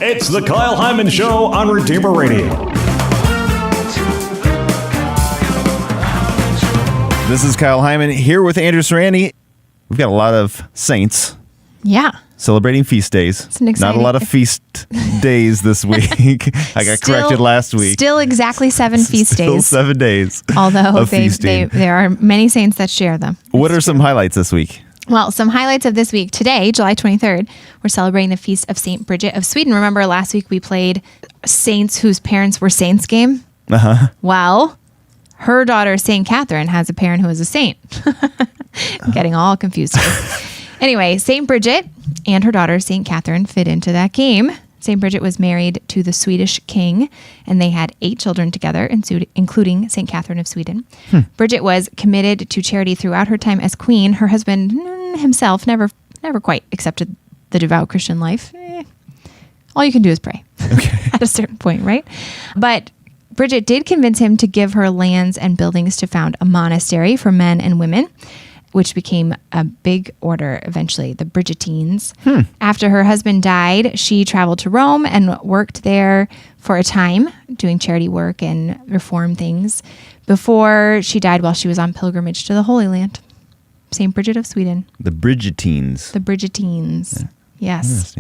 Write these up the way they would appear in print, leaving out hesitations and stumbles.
It's the Kyle Hyman Show on Redeemer Radio. This is Kyle Hyman here with Andrea Sarandi. We've got a lot of saints. Yeah. Celebrating feast days. It's an exciting... Not a lot of feast days this week. I got corrected last week. Still exactly 7 feast days. Still 7 days. Although there are many saints that share them. What are some highlights this week? Well, some highlights of this week. Today, July 23rd, we're celebrating the feast of St. Bridget of Sweden. Remember last week we played saints whose parents were saints game? Uh-huh. Well, her daughter, St. Catherine, has a parent who is a saint. I'm getting all confused here. Anyway, St. Bridget and her daughter, St. Catherine, fit into that game. St. Bridget was married to the Swedish king, and they had 8 children together, including St. Catherine of Sweden. Bridget was committed to charity throughout her time as queen. Her husband himself never quite accepted the devout Christian life. All you can do is pray at a certain point, right? But Bridget did convince him to give her lands and buildings to found a monastery for men and women, which became a big order eventually, the Bridgetines. After her husband died, she traveled to Rome and worked there for a time, doing charity work and reform things, before she died while she was on pilgrimage to the Holy Land. St. Bridget of Sweden. The Bridgetines. The Bridgetines. Yeah. Yes.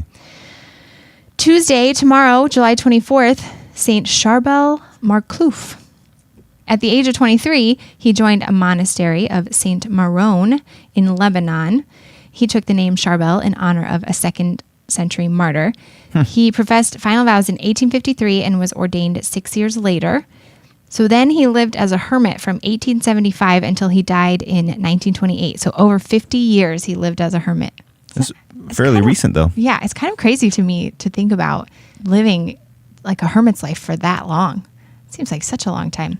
Tuesday, tomorrow, July 24th, St. Charbel Marclouf. At the age of 23, he joined a monastery of St. Maron in Lebanon. He took the name Charbel in honor of a 2nd century martyr. He professed final vows in 1853 and was ordained 6 years later. So then he lived as a hermit from 1875 until he died in 1928. So over 50 years he lived as a hermit. It's fairly recent, though. Yeah, it's kind of crazy to me to think about living like a hermit's life for that long. Seems like such a long time.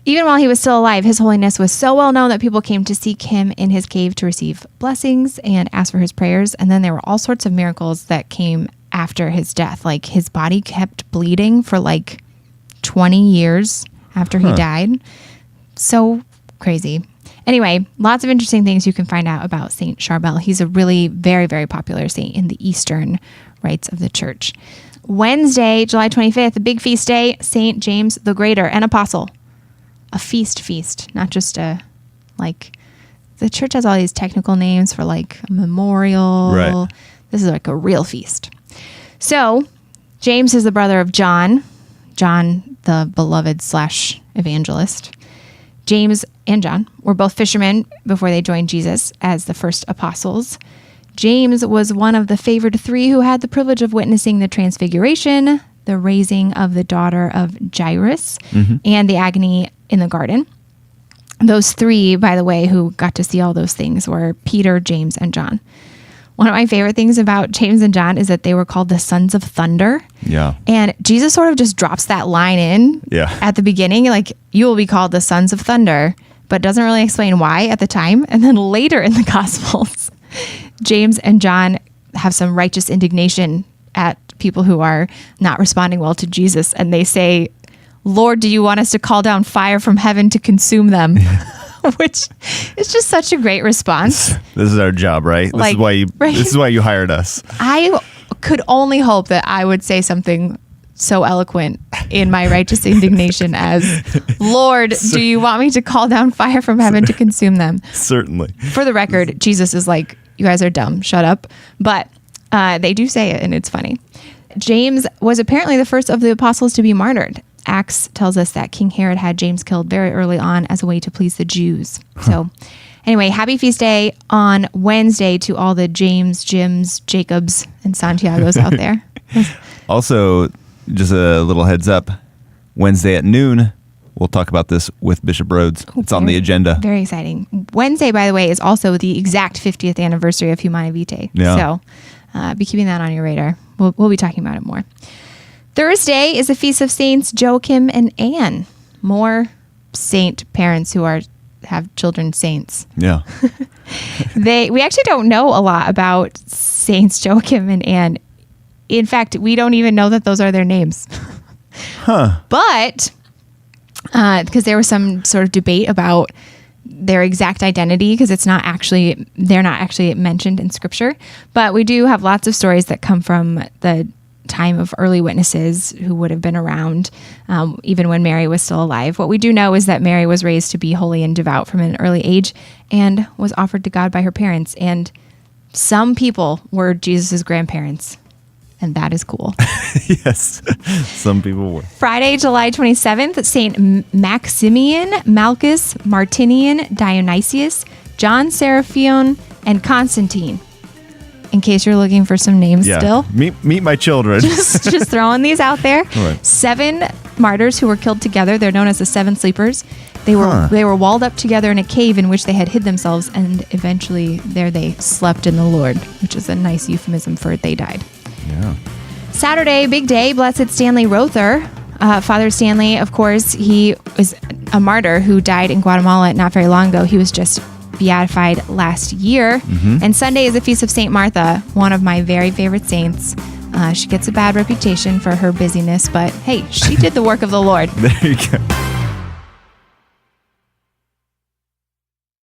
Even while he was still alive, His Holiness was so well known that people came to seek him in his cave to receive blessings and ask for his prayers. And then there were all sorts of miracles that came after his death. Like his body kept bleeding for like 20 years after he died. So crazy. Anyway, lots of interesting things you can find out about St. Charbel. He's a really very, very popular saint in the Eastern rites of the church. Wednesday, July 25th, a big feast day, St. James the Greater, an apostle. A feast, not just a, like, the church has all these technical names for like a memorial. Right. This is like a real feast. So, James is the brother of John, the beloved / evangelist. James and John were both fishermen before they joined Jesus as the first apostles. James was one of the favored 3 who had the privilege of witnessing the transfiguration, the raising of the daughter of Jairus, and the agony in the garden. Those 3, by the way, who got to see all those things were Peter, James, and John. One of my favorite things about James and John is that they were called the sons of thunder. Yeah. And Jesus sort of just drops that line in at the beginning, like, you will be called the sons of thunder, but doesn't really explain why at the time. And then later in the Gospels, James and John have some righteous indignation at people who are not responding well to Jesus. And they say, Lord, do you want us to call down fire from heaven to consume them? Which is just such a great response. This is our job, right? This is why you hired us. I could only hope that I would say something so eloquent in my righteous indignation as, Lord, do you want me to call down fire from heaven to consume them? Certainly. For the record, Jesus is like, you guys are dumb, shut up. But they do say it, and it's funny. James was apparently the first of the apostles to be martyred. Acts tells us that King Herod had James killed very early on as a way to please the Jews. So anyway, happy feast day on Wednesday to all the James, Jims, Jacobs, and Santiagos out there. Also, just a little heads up, Wednesday at noon, we'll talk about this with Bishop Rhodes. It's on the agenda. Very exciting. Wednesday, by the way, is also the exact 50th anniversary of Humanae Vitae. Yeah. So be keeping that on your radar. We'll be talking about it more. Thursday is the Feast of Saints Joachim and Anne. More saint parents who have children saints. Yeah. We actually don't know a lot about Saints Joachim and Anne. In fact, we don't even know that those are their names. But because there was some sort of debate about their exact identity, because they're not actually mentioned in scripture. But we do have lots of stories that come from the time of early witnesses who would have been around even when Mary was still alive. What we do know is that Mary was raised to be holy and devout from an early age and was offered to God by her parents. And some people were Jesus' grandparents, and that is cool. Yes, some people were. Friday, July 27th, St. Maximian, Malchus, Martinian, Dionysius, John Seraphion, and Constantine. In case you're looking for some names still. Meet my children. just throwing these out there. Right. 7 martyrs who were killed together. They're known as the 7 sleepers. They were walled up together in a cave in which they had hid themselves, and eventually there they slept in the Lord, which is a nice euphemism for they died. Yeah. Saturday, big day, Blessed Stanley Rother. Father Stanley, of course, he was a martyr who died in Guatemala not very long ago. He was just beatified last year. And Sunday is the Feast of St. Martha, one of my very favorite saints. She gets a bad reputation for her busyness, but hey, she did the work of the Lord. There you go.